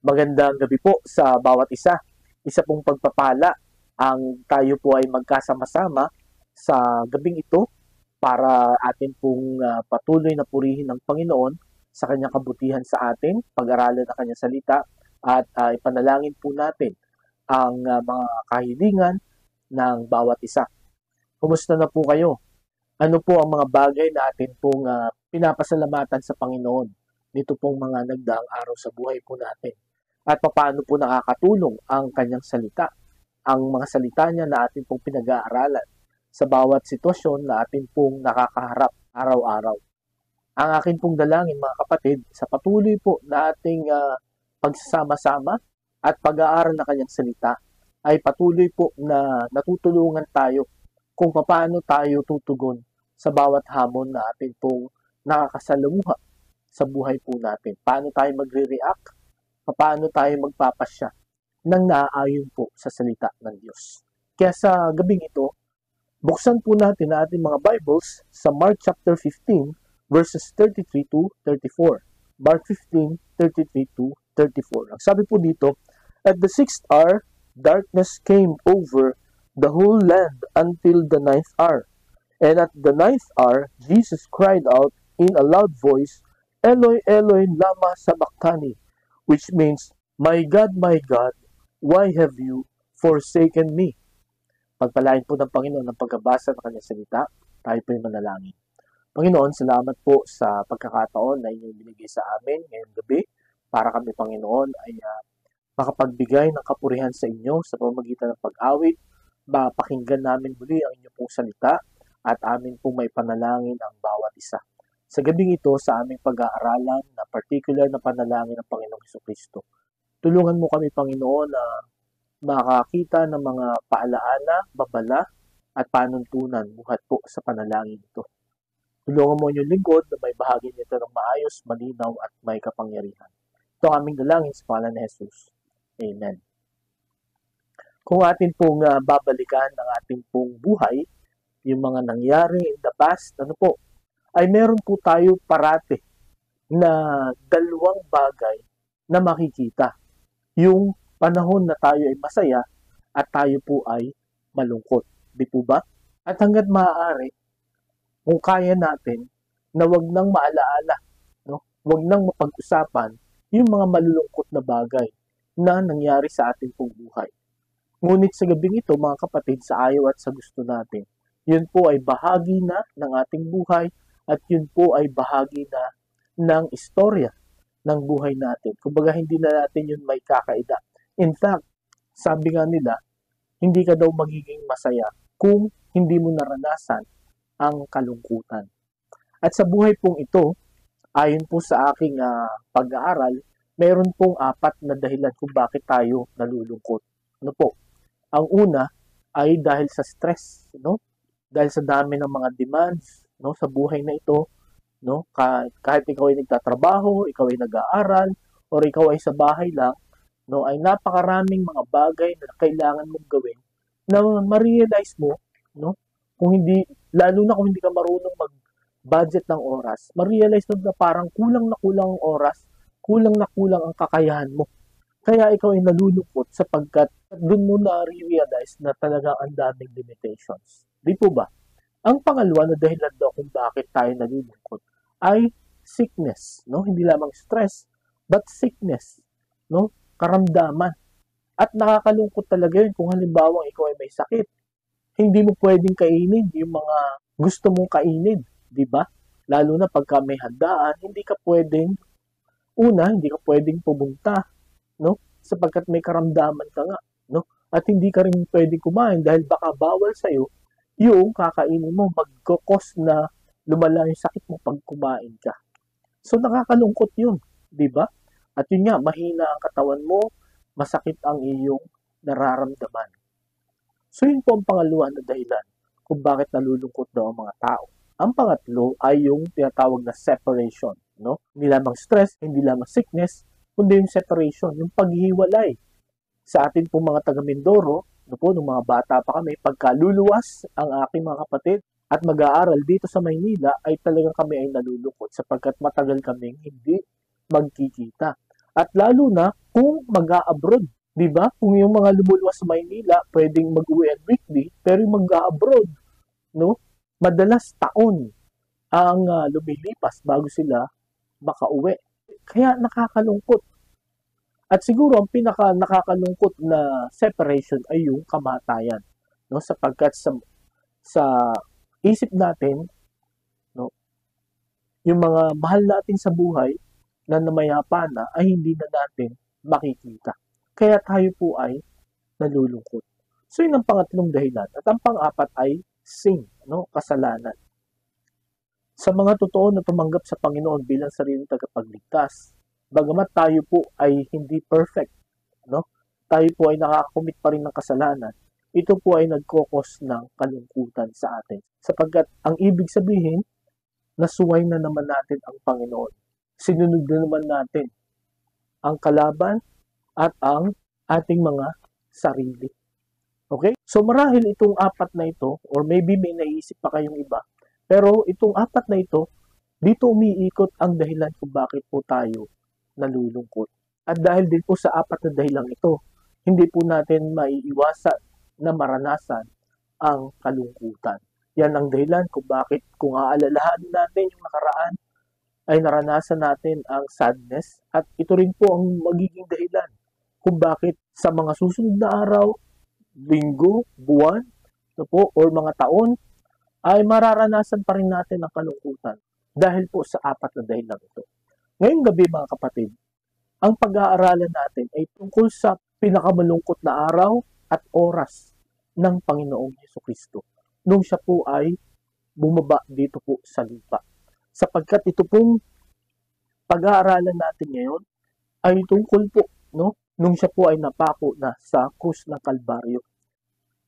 Magandang gabi po sa bawat isa. Isa pong pagpapala ang tayo po ay magkasama-sama sa gabing ito para atin pong patuloy na purihin ng Panginoon sa kanyang kabutihan sa atin, pag-aralan ang kanyang salita at ipanalangin po natin ang mga kahilingan ng bawat isa. Kumusta na po kayo? Ano po ang mga bagay na atin pong pinapasalamatan sa Panginoon nito pong mga nagdaang araw sa buhay po natin? At paano po nakakatulong ang kanyang salita, ang mga salita niya na atin pong pinag-aaralan sa bawat sitwasyon na atin pong nakakaharap araw-araw. Ang akin pong dalangin mga kapatid, sa patuloy po na ating pagsasama-sama at pag-aaral ng kanyang salita, ay patuloy po na natutulungan tayo kung paano tayo tutugon sa bawat hamon na atin pong nakakasalamuha sa buhay po natin. Paano tayo magre-react? Paano tayo magpapasya ng naaayon po sa salita ng Diyos. Kaya sa gabing ito, buksan po natin ang ating mga Bibles sa Mark chapter 15, verses 33 to 34. Mark 15, 33 to 34. Ang sabi po dito, "At the 6th hour, darkness came over the whole land until the 9th hour. And at the 9th hour, Jesus cried out in a loud voice, Eloi, Eloi, lama sabachthani, which means, my God, why have you forsaken me?" Pagpalain po ng Panginoon ang pagkabasa ng kanyang salita, tayo po yung manalangin. Panginoon, salamat po sa pagkakataon na inyong binigay sa amin ngayong gabi para kami, Panginoon, ay makapagbigay ng kapurihan sa inyo sa pamamagitan ng pag-awit, mapakinggan namin muli ang inyong pong salita at amin pong may panalangin ang bawat isa. Sa gabing ito, sa aming pag-aaralan na particular na panalangin ng Panginoong Jesucristo, tulungan mo kami, Panginoon, na makakita ng mga paalaala, babala, at panuntunan buhat po sa panalangin ito. Tulungan mo yung lingkod na may bahagi nito ng maayos, malinaw, at may kapangyarihan. Ito ang aming dalangin sa pangalan ni Jesus. Amen. Kung atin pong babalikan ang ating pong buhay, yung mga nangyari in the past, ay meron po tayo parati na dalawang bagay na makikita. Yung panahon na tayo ay masaya at tayo po ay malungkot. Di po ba? At hanggat maaari, kung kaya natin na wag nang maalaala, wag nang mapag-usapan yung mga malulungkot na bagay na nangyari sa ating pong buhay. Ngunit sa gabing ito, mga kapatid, sa ayaw at sa gusto natin, yun po ay bahagi na ng ating buhay at yun po ay bahagi na ng istorya ng buhay natin. Kumbaga, hindi na natin yun may kakaida. In fact, sabi nga nila, hindi ka daw magiging masaya kung hindi mo naranasan ang kalungkutan. At sa buhay pong ito, ayon po sa aking pag-aaral, mayroon pong 4 na dahilan kung bakit tayo nalulungkot. Ano po? Ang una ay dahil sa stress, dahil sa dami ng mga demands, sa buhay na ito, kahit ikaw ay nagtatrabaho, ikaw ay nag-aaral, or ikaw ay sa bahay lang, ay napakaraming mga bagay na kailangan mong gawin na ma-realize mo, kung hindi, lalo na kung hindi ka marunong mag-budget ng oras, ma-realize mo na parang kulang na kulang ang oras, kulang na kulang ang kakayahan mo. Kaya ikaw ay nalulungkot sapagkat doon mo na-realize na talagang ang daming limitations. Di po ba? Ang pangalawa na dahilan daw kung bakit tayo nalulungkot ay sickness, Hindi lamang stress, but sickness, Karamdaman. At nakakalungkot talaga yun kung halimbawa ikaw ay may sakit. Hindi mo pwedeng kainin yung mga gusto mong kainin, di ba? Lalo na pagka may handaan, hindi ka pwedeng pumunta, Sapagkat may karamdaman ka nga, At hindi ka rin pwedeng kumain dahil baka bawal sa'yo yung kakainin mo, magkakos na lumala yung sakit mo pag kumain ka. So nakakalungkot yun, di ba? At yun nga, mahina ang katawan mo, masakit ang iyong nararamdaman. So yun po ang pangalawa na dahilan kung bakit nalulungkot daw ang mga tao. Ang pangatlo ay yung tinatawag na separation, Hindi lamang stress, hindi lamang sickness, kundi yung separation, yung paghihiwalay. Sa atin pong mga taga Mindoro, nung mga bata pa kami, pagkaluluwas ang aking mga kapatid at mag-aaral dito sa Maynila, ay talagang kami ay nalulungkot sapagkat matagal kaming hindi magkikita. At lalo na kung mag-a-abroad, 'di ba? Kung yung mga lumuluwas sa Maynila, pwedeng mag-uwi at weekly, pero yung mag-a-abroad, no? Madalas taon ang lumilipas bago sila makauwi. Kaya nakakalungkot. At siguro ang pinaka nakakalungkot na separation ay yung kamatayan, no? Sapagkat sa isip natin, no, yung mga mahal natin sa buhay na namayapa na ay hindi na natin makikita. Kaya tayo po ay nalulungkot. So yun ang pangatlong dahilan. At ang pang-apat ay sin, no, kasalanan. Sa mga totoo na tumanggap sa Panginoon bilang sariling tagapagligtas, bagamat tayo po ay hindi perfect, no? Tayo po ay nakakakomit pa rin ng kasalanan. Ito po ay nagkokos ng kalungkutan sa atin. Sapagkat ang ibig sabihin, nasuway na naman natin ang Panginoon. Sinunod na naman natin ang kalaban at ang ating mga sarili. Okay? So marahil itong apat na ito, or maybe may naisip pa kayong iba, pero itong apat na ito, dito umiikot ang dahilan kung bakit po tayo nalulungkot. At dahil din po sa apat na dahilan ito, hindi po natin maiiwasan na maranasan ang kalungkutan. Yan ang dahilan kung bakit, kung aalalahanin natin yung nakaraan, ay naranasan natin ang sadness, at ito rin po ang magiging dahilan kung bakit sa mga susunod na araw, linggo, buwan, or mga taon, ay mararanasan pa rin natin ang kalungkutan dahil po sa apat na dahilan ito. Ngayong gabi mga kapatid, ang pag-aaralan natin ay tungkol sa pinakamalungkot na araw at oras ng Panginoong Jesucristo nung siya po ay bumaba dito po sa lupa. Sapagkat ito pong pag-aaralan natin ngayon ay tungkol po, no, nung siya po ay napako na sa krus ng Kalbaryo.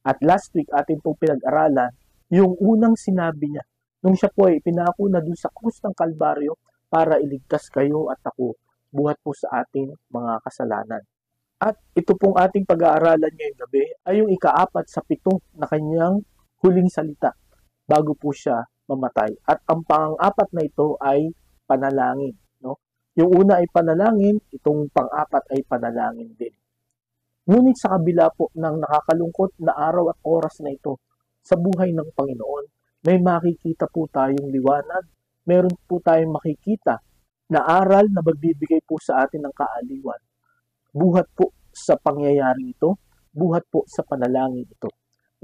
At last week atin pong pinag-aralan yung unang sinabi niya nung siya po ay pinako na dun sa krus ng Kalbaryo para iligtas kayo at ako buhat po sa ating mga kasalanan. At ito pong ating pag-aaralan ngayong gabi ay yung ika-4 sa 7 na kanyang huling salita bago po siya mamatay. At ang pang-4 na ito ay panalangin. No? Yung una ay panalangin, itong pang-4 ay panalangin din. Ngunit sa kabila po ng nakakalungkot na araw at oras na ito sa buhay ng Panginoon, may makikita po tayong liwanag, meron po tayong makikita na aral na magbibigay po sa atin ng kaaliwan. Buhat po sa pangyayari ito, buhat po sa panalangin ito.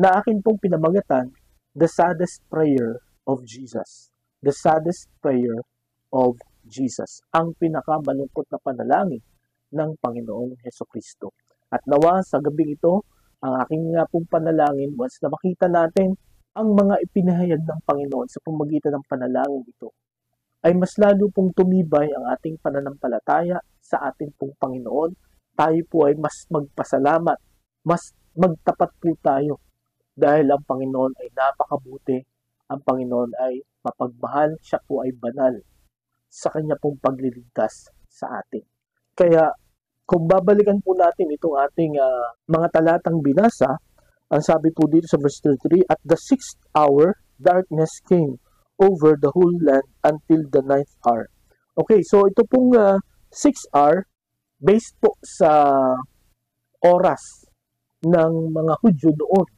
Na akin pong pinamagatan, the saddest prayer of Jesus. The saddest prayer of Jesus. Ang pinakamalungkot na panalangin ng Panginoong Hesukristo. At nawa sa gabing ito, ang aking nga pong panalangin, once na makita natin ang mga ipinahayag ng Panginoon sa pamamagitan ng panalangin ito, ay mas lalo pong tumibay ang ating pananampalataya sa ating pong Panginoon. Tayo po ay mas magpasalamat, mas magtapat po tayo dahil ang Panginoon ay napakabuti, ang Panginoon ay mapagmahal, siya po ay banal sa kanya pong pagliligtas sa atin. Kaya kung babalikan po natin itong ating mga talatang binasa, ang sabi po dito sa verse 33, at the 6th hour, darkness came over the whole land until the 9th hour. Okay, so ito pong 6th hour, based po sa oras ng mga Hudyo noon.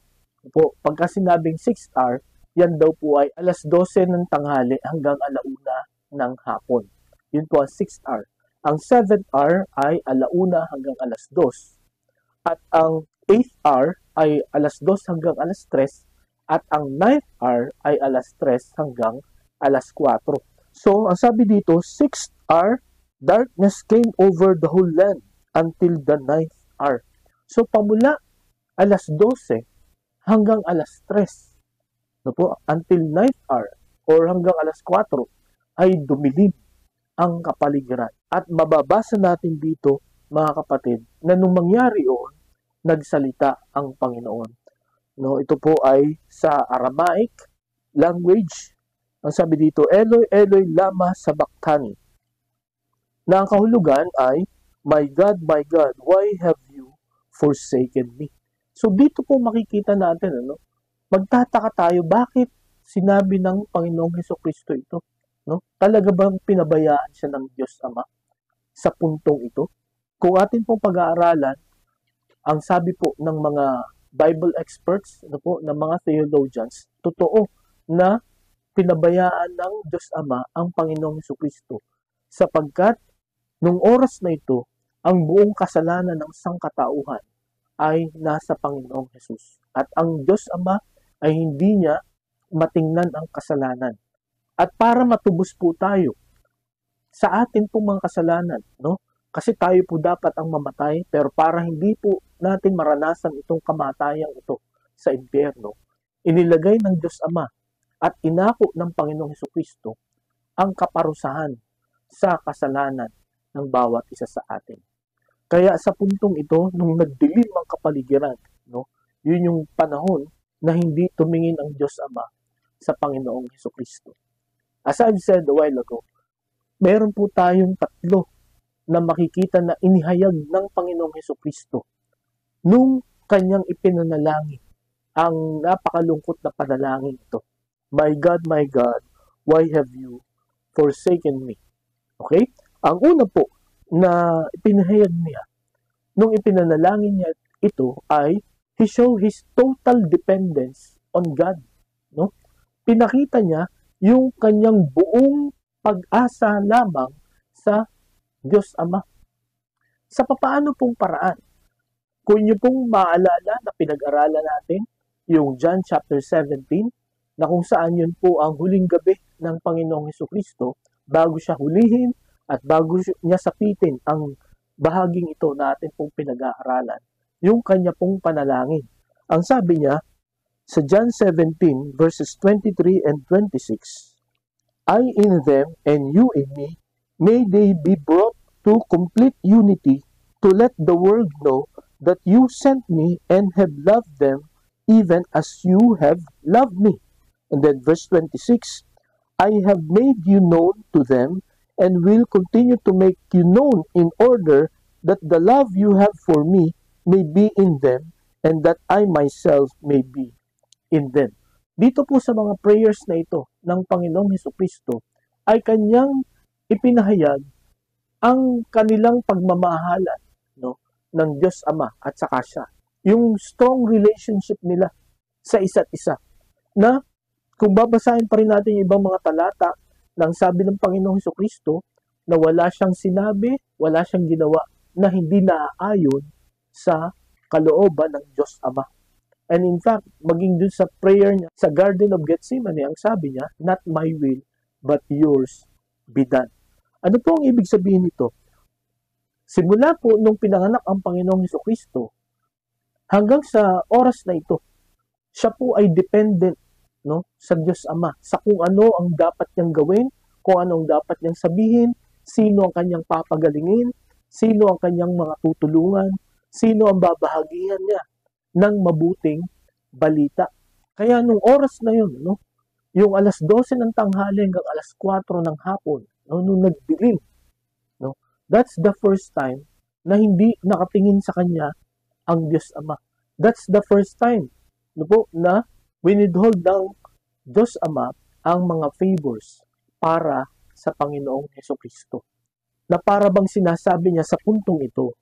Po, pagka sinabing 6th hour, yan daw po ay alas 12 ng tanghali hanggang alauna ng hapon. Yun po ang 6th hour. Ang 7th hour ay alauna hanggang alas 2. At ang 8th hour ay alas 2 hanggang alas 3. At ang 9th hour ay alas 3 hanggang alas 4. So, ang sabi dito, 6th hour, darkness came over the whole land until the 9th hour. So, pamula alas 12 hanggang alas 3, no po, until 9th hour or hanggang alas 4 ay dumilim ang kapaligiran. At mababasa natin dito, mga kapatid, na nung mangyari yun, nagsalita ang Panginoon. No, ito po ay sa Aramaic language. Ang sabi dito, Eloi, Eloi, lama sabachthani. Na ang kahulugan ay, my God, why have you forsaken me? So dito po makikita natin, magtataka tayo, bakit sinabi ng Panginoong Hesukristo ito? No? Talaga bang pinabayaan siya ng Diyos Ama? sa puntong ito? Kung atin pong pag-aaralan, ang sabi po ng mga Bible experts, ng mga theologians, totoo na pinabayaan ng Diyos Ama ang Panginoong Hesukristo sapagkat nung oras na ito, ang buong kasalanan ng sangkatauhan ay nasa Panginoong Hesus. At ang Diyos Ama ay hindi niya matingnan ang kasalanan. At para matubos po tayo sa atin pong mga kasalanan, kasi tayo po dapat ang mamatay, pero para hindi po natin maranasan itong kamatayang ito sa impyerno, inilagay ng Diyos Ama at inako ng Panginoong Hesukristo ang kaparusahan sa kasalanan ng bawat isa sa atin. Kaya sa puntong ito, nung nagdilim ang kapaligiran, yun yung panahon na hindi tumingin ang Diyos Ama sa Panginoong Hesukristo. As I've said a while ago, meron po tayong tatlo na makikita na inihayag ng Panginoong Hesukristo nung kanyang ipinanalangin ang napakalungkot na panalangin ito. My God, why have you forsaken me? Okay? Ang una po na ipinahayag niya nung ipinanalangin niya ito ay he showed his total dependence on God. Pinakita niya yung kanyang buong pag-asa lamang sa Diyos Ama. Sa papaano pong paraan? Kung niyo pong maalala na pinag-aralan natin yung John chapter 17, na kung saan yun po ang huling gabi ng Panginoong Hesukristo bago siya hulihin at bago niya sapitin ang bahaging ito natin pong pinag-aaralan, yung kanya pong panalangin. Ang sabi niya sa John 17 verses 23 and 26, I in them and you in me, may they be brought to complete unity, to let the world know that you sent me and have loved them even as you have loved me. And then verse 26, I have made you known to them and will continue to make you known in order that the love you have for me may be in them and that I myself may be in them. Dito po sa mga prayers na ito ng Panginoong Hesukristo ay kanyang ipinahayag ang kanilang pagmamahalan ng Diyos Ama at saka siya. Yung strong relationship nila sa isa't isa na kung babasahin pa rin natin yung ibang mga talata ng sabi ng Panginoong Hesukristo na wala siyang sinabi, wala siyang ginawa na hindi naaayon sa kalooban ng Diyos Ama. And in fact, maging dun sa prayer niya sa Garden of Gethsemane, ang sabi niya, not my will, but yours be done. Ano po ang ibig sabihin nito? Simula po nung pinanganak ang Panginoong Hesukristo, hanggang sa oras na ito, siya po ay dependent sa Diyos Ama, sa kung ano ang dapat niyang gawin, kung ano ang dapat niyang sabihin, sino ang kanyang papagalingin, sino ang kanyang mga tutulungan, sino ang babahagihan niya ng mabuting balita. Kaya nung oras na yun, yung alas 12 ng tanghali hanggang alas 4 ng hapon, nung nagdilim, that's the first time na hindi nakatingin sa kanya ang Diyos Ama. That's the first time na winidhold ng Diyos Ama ang mga favors para sa Panginoong Hesukristo. Na para bang sinasabi niya sa puntong ito,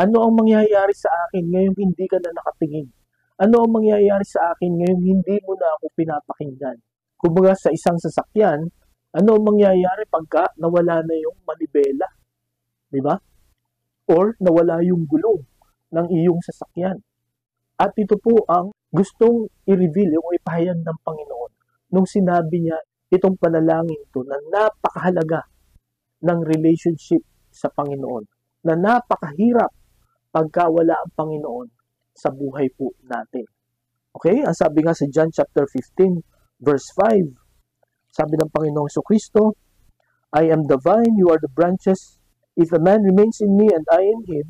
ano ang mangyayari sa akin ngayong hindi ka na nakatingin? Ano ang mangyayari sa akin ngayong hindi mo na ako pinapakinggan? Kumbaga sa isang sasakyan, ano ang mangyayari pagka nawala na yung manibela? Diba? Or nawala yung gulong ng iyong sasakyan. At ito po ang gustong i-reveal o ipahayag ng Panginoon nung sinabi niya itong panalangin ito na napakahalaga ng relationship sa Panginoon, na napakahirap pagka wala ang Panginoon sa buhay po natin. Okay? Ang sabi nga sa John chapter 15 verse 5, sabi ng Panginoong Hesukristo, I am the vine, you are the branches. If a man remains in me and I in him,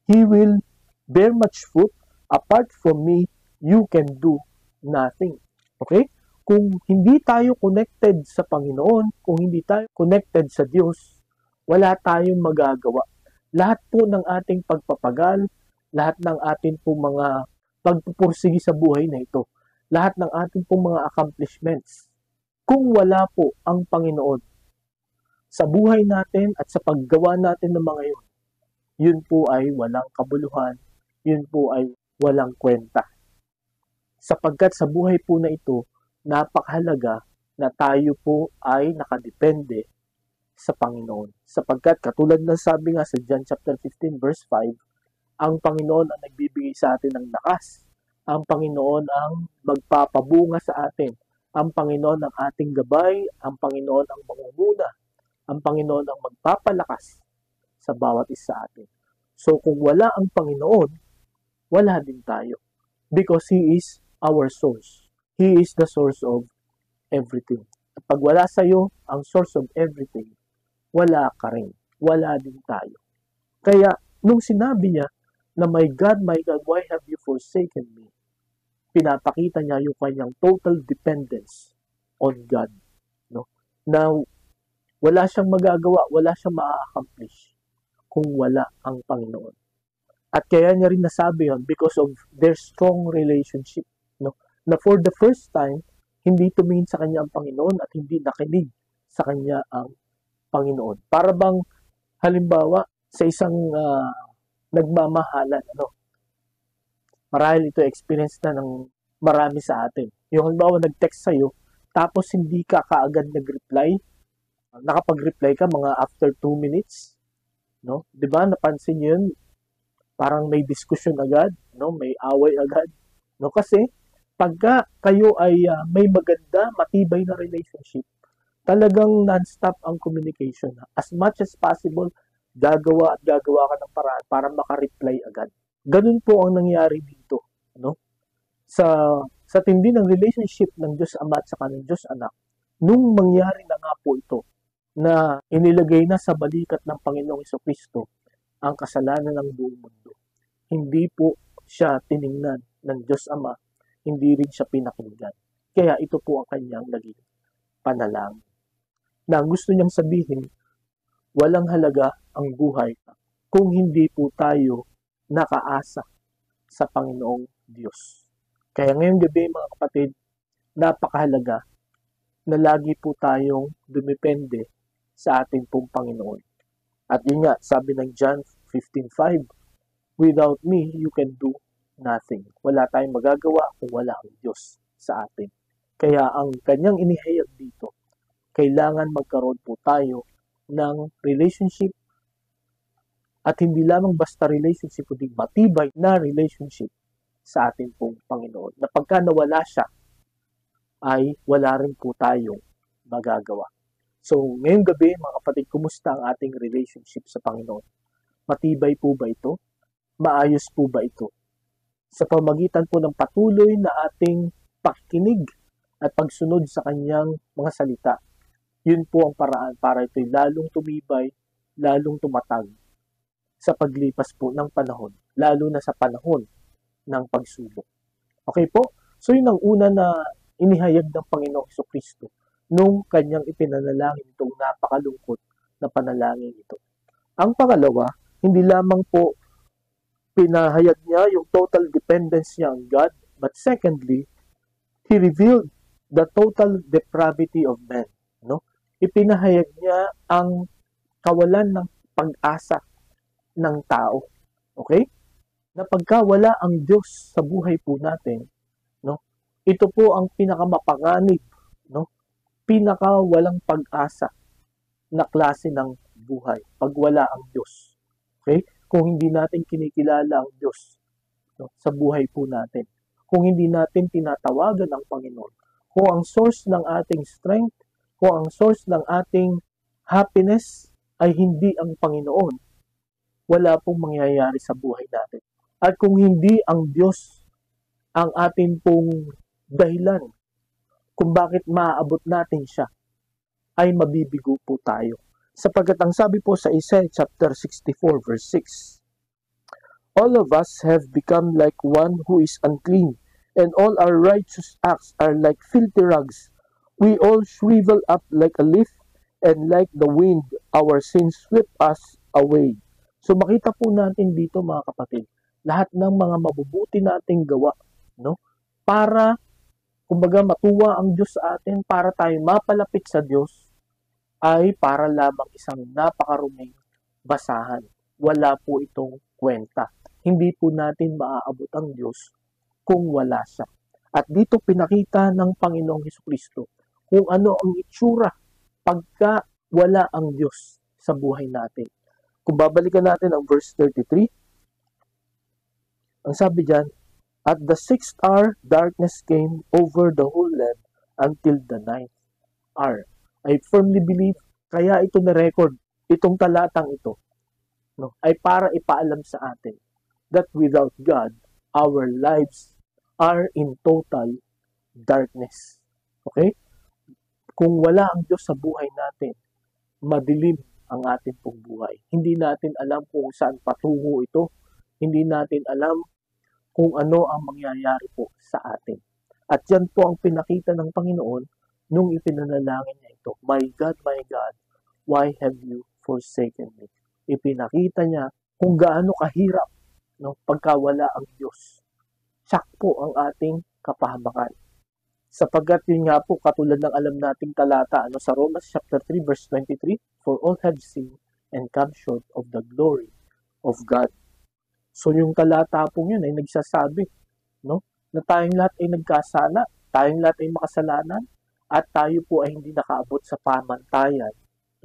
he will bear much fruit. Apart from me, you can do nothing. Okay? Kung hindi tayo connected sa Panginoon, kung hindi tayo connected sa Diyos, wala tayong magagawa. Lahat po ng ating pagpapagal, lahat ng ating po mga pagpupursigi sa buhay na ito, lahat ng ating po mga accomplishments, kung wala po ang Panginoon, sa buhay natin at sa paggawa natin ng mga yun po ay walang kabuluhan, yun po ay walang kwenta. Sapagkat sa buhay po na ito, napakahalaga na tayo po ay nakadepende sa Panginoon. Sapagkat katulad ng sabi nga sa John chapter 15 verse 5, ang Panginoon ang nagbibigay sa atin ng lakas. Ang Panginoon ang magpapabunga sa atin. Ang Panginoon ang ating gabay, ang Panginoon ang mangunguna, ang Panginoon ang magpapalakas sa bawat isa sa atin. So kung wala ang Panginoon, wala din tayo. Because He is our source. He is the source of everything. At pag wala sa iyo ang source of everything, wala ka rin. Wala din tayo. Kaya, nung sinabi niya na, my God, why have you forsaken me? Pinapakita niya yung kanyang total dependence on God. No? Na wala siyang magagawa, wala siyang ma-accomplish kung wala ang Panginoon. At kaya niya rin nasabi yun because of their strong relationship. No? Na for the first time, hindi tumingin sa kanya ang Panginoon at hindi nakinig sa kanya ang Panginoon. Para bang, halimbawa, sa isang nagmamahalan, marahil ito experience na ng marami sa atin. Yung halimbawa, nag-text sa'yo, tapos hindi ka kaagad nag-reply, nakapag-reply ka mga after 2 minutes, no? 'Di ba? Napansin niyo 'yun? Parang may discussion agad, no? May away agad, no? Kasi pagka kayo ay may maganda, matibay na relationship, talagang non-stop ang communication. As much as possible, gagawa ka ng paraan para maka-reply agad. Ganun po ang nangyari dito, no? Sa tindi ng relationship ng Diyos Ama at saka ng Diyos Anak, nung mangyari na nga po ito, na inilagay na sa balikat ng Panginoong Jesucristo ang kasalanan ng buong mundo. Hindi po siya tiningnan ng Diyos Ama, hindi rin siya pinakinggan. Kaya ito po ang kanyang naging panalangin. Na gusto niyang sabihin, walang halaga ang buhay kung hindi po tayo nakaasa sa Panginoong Diyos. Kaya ngayong gabi mga kapatid, napakahalaga na lagi po tayong dumepende sa ating pong Panginoon. At yun nga, sabi ng John 15:5, without me, you can do nothing. Wala tayong magagawa kung wala ang Diyos sa atin. Kaya ang kanyang inihayag dito, kailangan magkaroon po tayo ng relationship at hindi lamang basta relationship, kundi matibay na relationship sa ating pong Panginoon. Na pagka nawala siya, ay wala rin po tayong magagawa. So, ngayong gabi, mga kapatid, kumusta ang ating relationship sa Panginoon? Matibay po ba ito? Maayos po ba ito? Sa pamagitan po ng patuloy na ating pakikinig at pagsunod sa kanyang mga salita, yun po ang paraan para ito'y lalong tumibay, lalong tumatag sa paglipas po ng panahon, lalo na sa panahon ng pagsubok. Okay po? So, yun ang una na inihayag ng Panginoong Jesucristo nung kanyang ipinanalangin itong napakalungkot na panalangin ito. Ang pangalawa, hindi lamang po pinahayag niya yung total dependence niya on God, but secondly, He revealed the total depravity of man. No? Ipinahayag niya ang kawalan ng pag-asa ng tao. Okay? Na pagka wala ang Diyos sa buhay po natin, no? Ito po ang pinakamapanganib, no? Pinaka walang pag-asa na klase ng buhay pag wala ang Diyos. Okay? Kung hindi natin kinikilala ang Diyos, no, sa buhay po natin. Kung hindi natin tinatawagan ang Panginoon. Kung ang source ng ating strength, kung ang source ng ating happiness ay hindi ang Panginoon, wala pong mangyayari sa buhay natin. At kung hindi ang Diyos ang atin pong dahilan kung bakit maaabot natin siya, ay mabibigo po tayo. Sapagkat ang sabi po sa Isaiah chapter 64 verse 6, all of us have become like one who is unclean, and all our righteous acts are like filthy rags. We all shrivel up like a leaf, and like the wind, our sins sweep us away. So makita po natin dito mga kapatid, lahat ng mga mabubuti nating gawa, no? Para kumbaga matuwa ang Diyos sa atin, para tayo mapalapit sa Diyos, ay para lamang isang napakaruming basahan. Wala po itong kwenta. Hindi po natin maaabot ang Diyos kung wala siya. At dito pinakita ng Panginoong Hesukristo kung ano ang itsura pagka wala ang Diyos sa buhay natin. Kung babalikan natin ang verse 33, ang sabi diyan, at the 6th hour, darkness came over the whole land until the 9th hour. I firmly believe, kaya ito na-record, itong talatang ito, no, ay para ipaalam sa atin that without God, our lives are in total darkness. Okay? Kung wala ang Diyos sa buhay natin, madilim ang ating pong buhay. Hindi natin alam kung saan patungo ito. Hindi natin alam kung ano ang mangyayari po sa atin. At yan po ang pinakita ng Panginoon nung ipinanalangin niya ito. My God, why have you forsaken me? Ipinakita niya kung gaano kahirap, no, pagka wala ang Diyos. Siyak po ang ating kapahamakan. Sapagkat yun nga po, katulad ng alam nating talata sa Romans chapter 3 verse 23, for all have sinned and come short of the glory of God. So yung talata po yun ay nagsasabi, no, na tayong lahat ay nagkasala, tayong lahat ay makasalanan, at tayo po ay hindi nakaabot sa pamantayan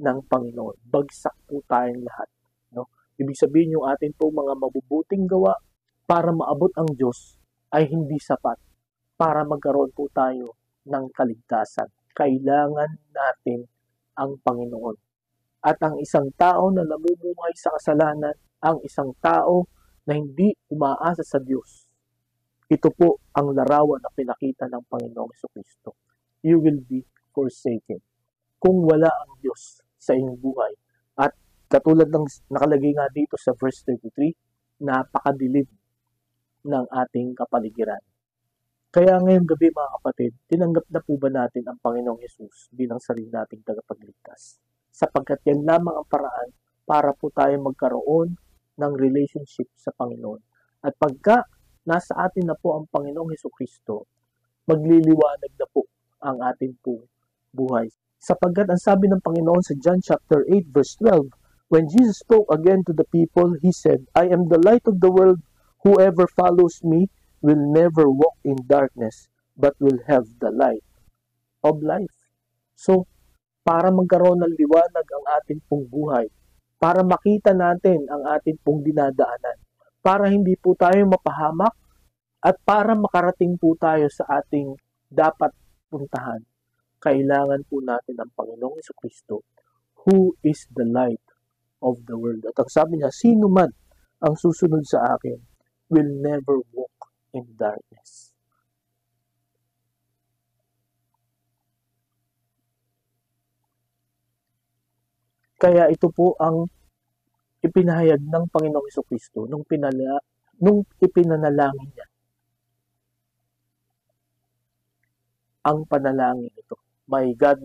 ng Panginoon. Bagsak po tayong lahat. No? Ibig sabihin yung atin po mga mabubuting gawa para maabot ang Diyos ay hindi sapat para magkaroon po tayo ng kaligtasan. Kailangan natin ang Panginoon. At ang isang tao na namumuhay sa kasalanan, ang isang tao na hindi umaasa sa Diyos, ito po ang larawan na pinakita ng Panginoong Hesukristo. You will be forsaken. Kung wala ang Diyos sa inyong buhay. At katulad ng nakalagay nga dito sa verse 33, napakadilim ng ating kapaligiran. Kaya ngayong gabi mga kapatid, tinanggap na po ba natin ang Panginoong Hesus bilang sarili nating tagapagligtas? Sapagkat yan lamang ang paraan para po tayo magkaroon ng relationship sa Panginoon. At pagka nasa atin na po ang Panginoong Hesukristo, magliliwanag na po ang ating po buhay. Sapagkat ang sabi ng Panginoon sa John chapter 8 verse 12, when Jesus spoke again to the people, He said, I am the light of the world. Whoever follows me will never walk in darkness, but will have the light of life. So, para magkaroon ng liwanag ang ating pong buhay, para makita natin ang ating pong dinadaanan, para hindi po tayo mapahamak, at para makarating po tayo sa ating dapat puntahan, kailangan po natin ang Panginoong Hesukristo, who is the light of the world. At ang sabi niya, sino man ang susunod sa akin will never walk in darkness. Kaya ito po ang ipinahayag ng Panginoong Hesukristo nung ipinanalangin niya ang panalangin ito. My God,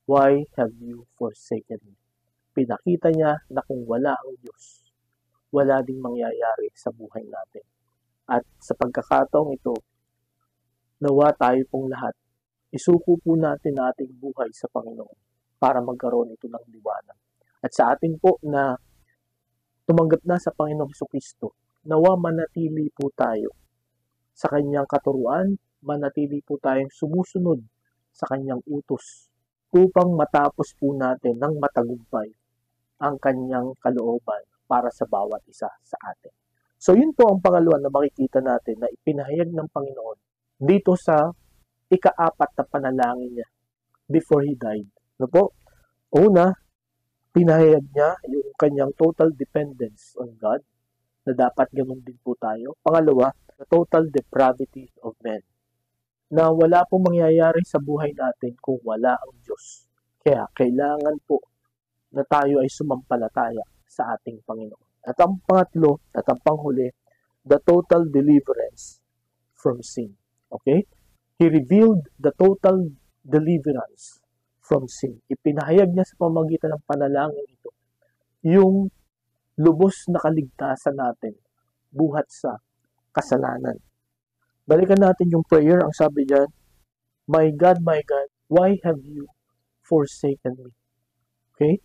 why have you forsaken me? Pinakita niya na kung wala ang Diyos, wala ding mangyayari sa buhay natin. At sa pagkakataong ito, nawa tayo pong lahat, isuko po natin ating buhay sa Panginoon para magkaroon ito ng liwanag. At sa atin po na tumanggap na sa Panginoong Hesukristo, nawa manatili po tayo sa kanyang katuruan, manatili po tayong sumusunod sa kanyang utos upang matapos po natin ng matagumpay ang kanyang kalooban para sa bawat isa sa atin. So yun po ang pangalawa na makikita natin na ipinahayag ng Panginoon dito sa ika-4 na panalangin niya before He died. Ano po? Una, pinahayag niya yung kanyang total dependence on God, na dapat ganun din po tayo. Pangalawa, the total depravity of men, na wala pong mangyayari sa buhay natin kung wala ang Diyos. Kaya kailangan po na tayo ay sumampalataya sa ating Panginoon. At ang pangatlo, at ang panghuli, the total deliverance from sin. Okay? He revealed the total deliverance from sin. Ipinahayag niya sa pamamagitan ng panalangin ito yung lubos na kaligtasan natin buhat sa kasalanan. Balikan natin yung prayer. Ang sabi diyan, my God, why have you forsaken me? Okay?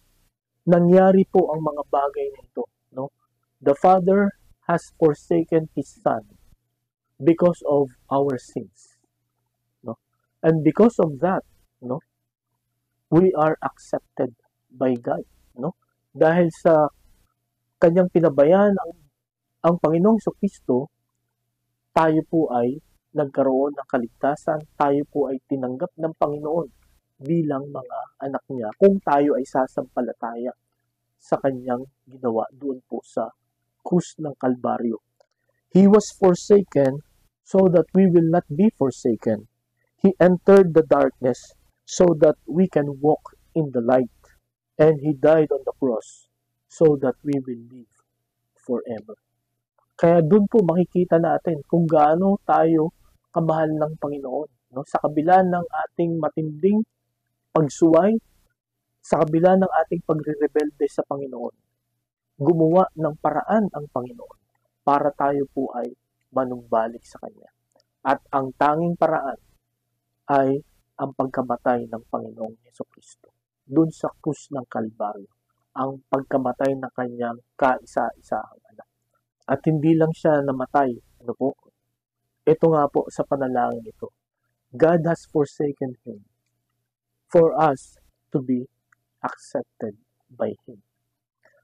Nangyari po ang mga bagay na ito, no? The Father has forsaken His Son because of our sins, no? And because of that, no, we are accepted by God, no? Dahil sa kanyang pinabayaan ang Panginoong Kristo, tayo po ay nagkaroon ng kaligtasan, tayo po ay tinanggap ng Panginoon bilang mga anak niya kung tayo ay sasampalataya sa kanyang ginawa doon po sa krus ng Kalbaryo. He was forsaken so that we will not be forsaken. He entered the darkness so that we can walk in the light. And He died on the cross so that we will live forever. Kaya doon po makikita natin kung gaano tayo kamahal ng Panginoon. No? Sa kabila ng ating matinding pagsuway, sa kabila ng ating pagre-rebelde sa Panginoon, gumawa ng paraan ang Panginoon para tayo po ay manumbalik sa Kanya. At ang tanging paraan ay ang pagkamatay ng Panginoong Jesucristo. Doon sa krus ng Kalbaryo, ang pagkamatay ng Kanyang kaisa-isahang anak. At hindi lang siya namatay, ano po? Ito nga po sa panalangin ito. God has forsaken Him for us to be accepted by Him.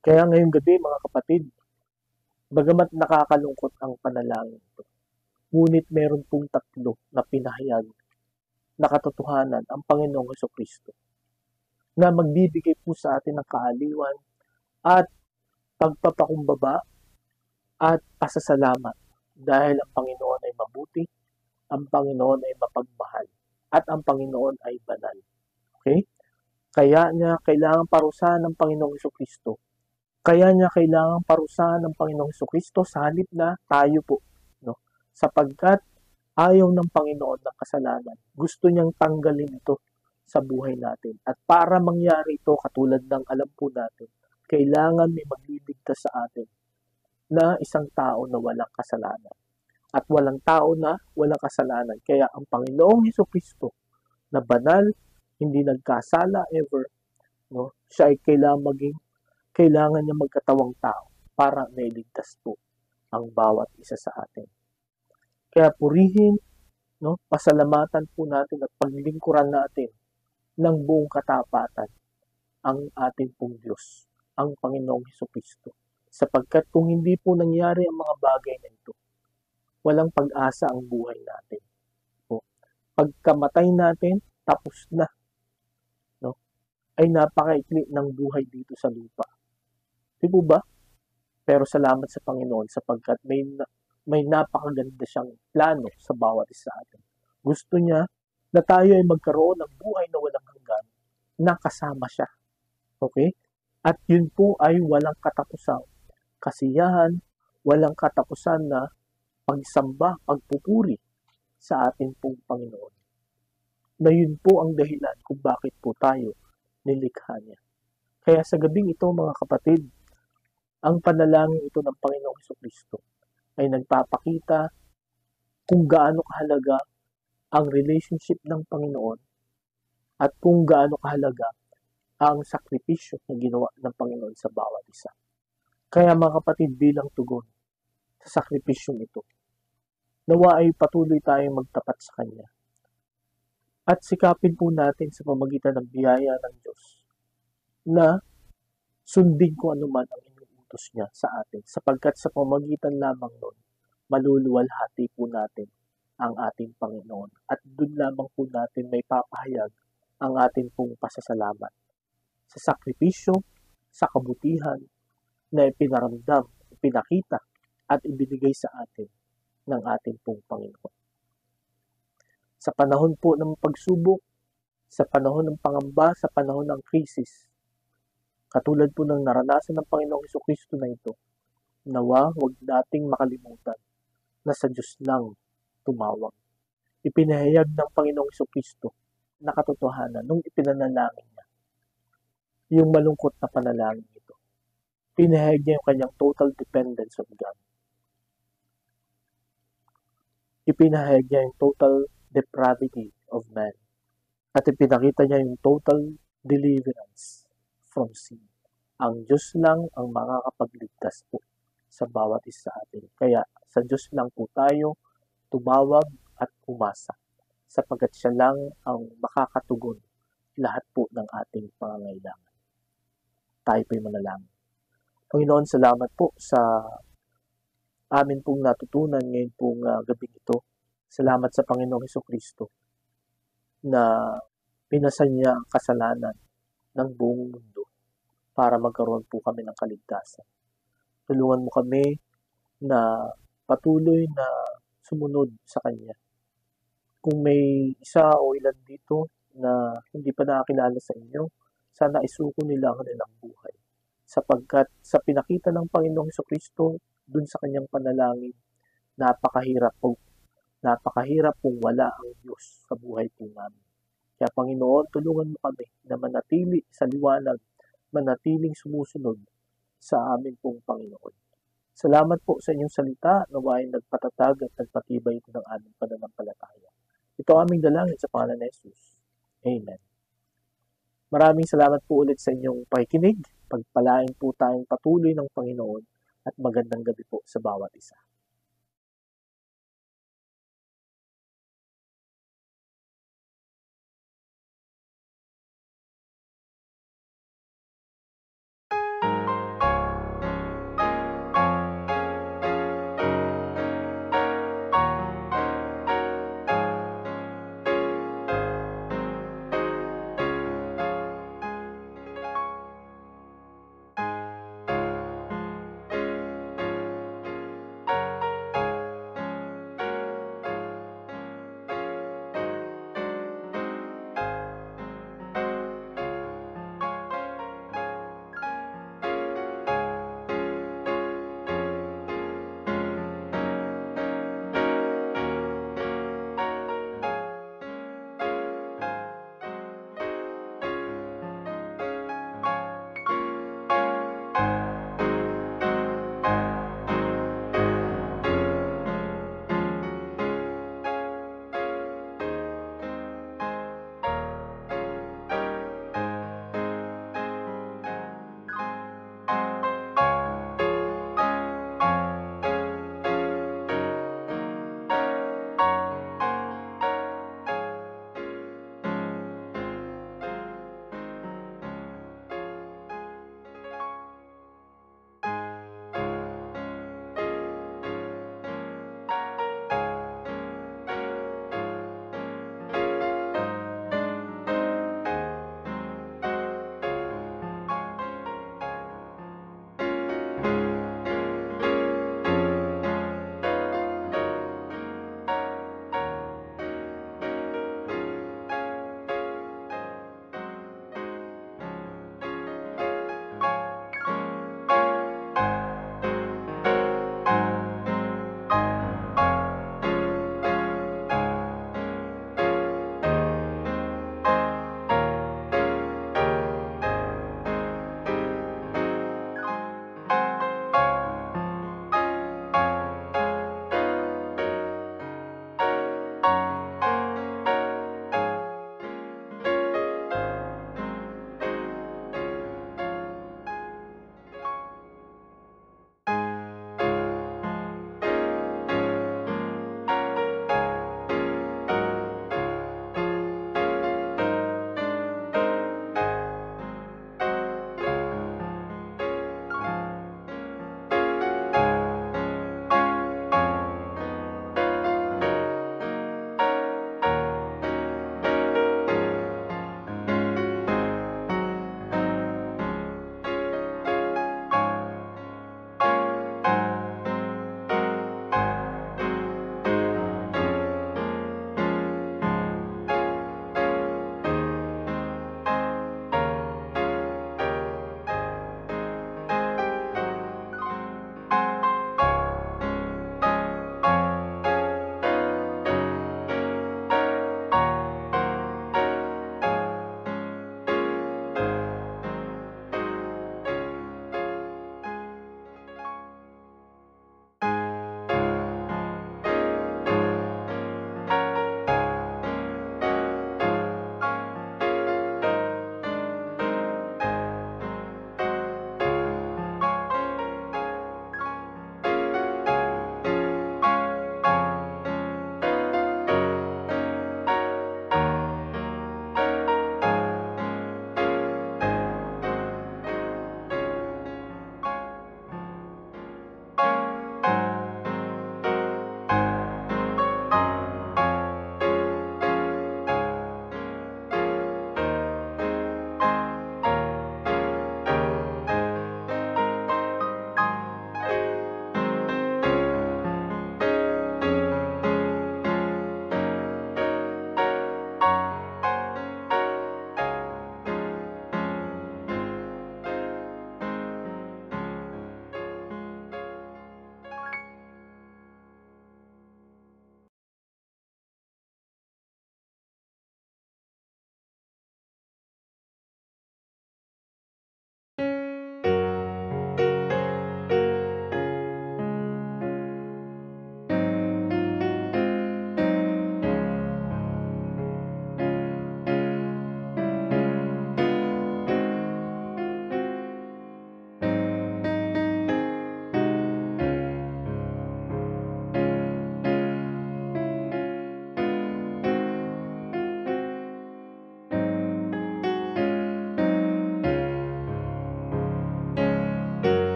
Kaya ngayong gabi, mga kapatid, bagamat nakakalungkot ang panalangin ito, ngunit meron pong tatlo na pinahayag na katotohanan ang Panginoong Jesucristo na magbibigay po sa atin ng kaaliwan at pagpapakumbaba at pasasalamat dahil ang Panginoon ay mabuti, ang Panginoon ay mapagmahal, at ang Panginoon ay banal. Okay? Kaya niya kailangang parusahan ng Panginoong Jesucristo. Kaya niya kailangang parusahan ng Panginoong Jesucristo sa halip na tayo po. No? Sapagkat ayaw ng Panginoon ng kasalanan. Gusto niyang tanggalin ito sa buhay natin. At para mangyari ito, katulad ng alam po natin, kailangan may magliligtas sa atin na isang tao na walang kasalanan. At walang tao na walang kasalanan. Kaya ang Panginoong Jesucristo na banal, hindi nagkasala ever, no? Siya ay kailangan niya magkatawang tao para mailigtas po ang bawat isa sa atin. Kaya purihin, no, pasalamatan po natin at paglingkuran natin ng buong katapatan ang ating pong Diyos, ang Panginoong Jesucristo. Sapagkat kung hindi po nangyari ang mga bagay na ito, walang pag-asa ang buhay natin. No? Pagkamatay natin, tapos na. No? Ay napakaikli ng buhay dito sa lupa. Di po ba? Pero salamat sa Panginoon sapagkat may napakaganda siyang plano sa bawat isa atin. Gusto niya na tayo ay magkaroon ng buhay na walang hanggan na kasama siya. Okay? At yun po ay walang katapusang kasiyahan, walang katapusan na pagsamba, pagpupuri sa ating pong Panginoon. Na yun po ang dahilan kung bakit po tayo nilikha niya. Kaya sa gabing ito, mga kapatid, ang panalangin ito ng Panginoong Jesucristo ay nagpapakita kung gaano kahalaga ang relationship ng Panginoon at kung gaano kahalaga ang sakripisyo na ginawa ng Panginoon sa bawat isa. Kaya mga kapatid, bilang tugon sa sakripisyong ito, nawa ay patuloy tayong magtapat sa Kanya. At sikapin po natin sa pamagitan ng biyaya ng Diyos na sundin kung anuman ang inuutos niya sa atin. Sapagkat sa pamagitan lamang nun, maluluwalhati po natin ang ating Panginoon. At doon lamang po natin may papahayag ang ating pong pasasalamat sa sakripisyo, sa kabutihan na ipinaramdam, ipinakita at ibinigay sa atin ng ating pong Panginoon. Sa panahon po ng pagsubok, sa panahon ng pangamba, sa panahon ng krisis, katulad po ng naranasan ng Panginoong Jesucristo na ito, nawa huwag nating makalimutan na sa Diyos lang tumawag. Ipinahayag ng Panginoong Jesucristo na katotohanan nung ipinanalangin niya yung malungkot na panalangin ito. Pinahayag niya yung kanyang total dependence on God. Ipinahayag niya yung total depravity of man. At ipinakita niya yung total deliverance from sin. Ang Diyos lang ang makakapagligtas po sa bawat isa sa atin. Kaya sa Diyos lang po tayo tumawag at umasa sapagkat siya lang ang makakatugon lahat po ng ating pangangailangan. Tayo po'y manalangin. Panginoon, salamat po sa amin pong natutunan ngayon pong gabing ito. Salamat sa Panginoong Hesukristo na pinasan niya ang kasalanan ng buong mundo para magkaroon po kami ng kaligtasan. Tulungan mo kami na patuloy na sumunod sa Kanya. Kung may isa o ilan dito na hindi pa nakakilala sa inyo, sana isuko nila ang kanilang buhay. Sapagkat sa pinakita ng Panginoong Hesukristo, dun sa kanyang panalangin, napakahirap kung wala ang Diyos sa buhay po namin. Kaya Panginoon, tulungan mo kami na manatili sa liwanag, manatiling sumusunod sa amin pong Panginoon. Salamat po sa inyong salita, nawa'y nagpatatag at nagpatibay ito ng aming pananampalataya. Ito aming dalangin sa pangalan ni Jesus. Amen. Maraming salamat po ulit sa inyong pakikinig. Pagpalain po tayong patuloy ng Panginoon at magandang gabi po sa bawat isa.